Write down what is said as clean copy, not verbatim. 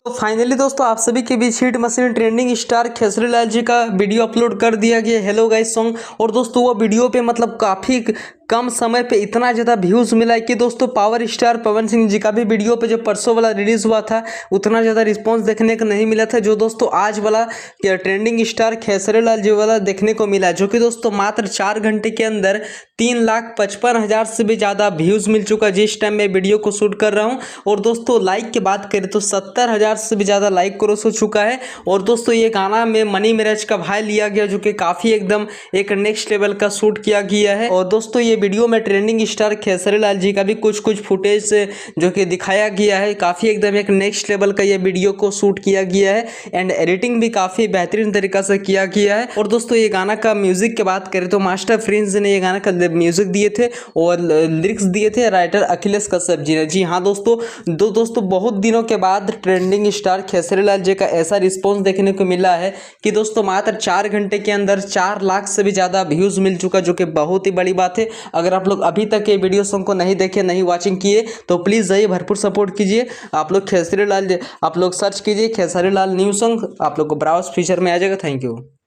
तो फाइनली दोस्तों आप सभी के बीच हिट मशीन ट्रेंडिंग स्टार खेसरी लाल जी का वीडियो अपलोड कर दिया गया हेलो गाइस सॉन्ग। और दोस्तों वो वीडियो पे मतलब काफ़ी कम समय पे इतना ज़्यादा व्यूज़ मिला है कि दोस्तों पावर स्टार पवन सिंह जी का भी वीडियो पे जो परसों वाला रिलीज़ हुआ था उतना ज़्यादा रिस्पांस देखने को नहीं मिला था, जो दोस्तों आज वाला ट्रेंडिंग स्टार खेसरी लाल जी वाला देखने को मिला, जो कि दोस्तों मात्र 4 घंटे के अंदर 3,55,000 से भी ज़्यादा व्यूज़ मिल चुका जिस टाइम मैं वीडियो को शूट कर रहा हूँ। और दोस्तों लाइक की बात करें तो 70,000 से भी ज़्यादा लाइक क्रॉस हो चुका है। और दोस्तों ये गाना में मनी मिराज का भाई लिया गया, जो कि काफ़ी एकदम एक नेक्स्ट लेवल का शूट किया गया है। और दोस्तों ये वीडियो में ट्रेंडिंग स्टार खेसरी लाल जी का भी कुछ फुटेज से जो कि दिखाया गया है, काफ़ी एकदम एक नेक्स्ट लेवल का ये वीडियो को शूट किया गया है एंड एडिटिंग भी काफ़ी बेहतरीन तरीका से किया गया है। और दोस्तों ये गाना का म्यूजिक की बात करें तो मास्टर प्रिंस ने ये गाना का म्यूजिक दिए थे और लिरिक्स दिए थे राइटर अखिलेश कश्यप जी ने। जी हाँ दोस्तों बहुत दिनों के बाद ट्रेंडिंग स्टार खेसरी लाल जी का ऐसा रिस्पॉन्स देखने को मिला है कि दोस्तों मात्र 4 घंटे के अंदर 4 लाख से भी ज़्यादा व्यूज़ मिल चुका, जो कि बहुत ही बड़ी बात है। अगर आप लोग अभी तक ये वीडियो सॉन्ग को नहीं देखे, नहीं वॉचिंग किए तो प्लीज़ जाइए भरपूर सपोर्ट कीजिए। आप लोग खेसरी लाल, आप लोग सर्च कीजिए खेसरी लाल न्यू सॉन्ग, आप लोग को ब्राउज फीचर में आ जाएगा। Thank you.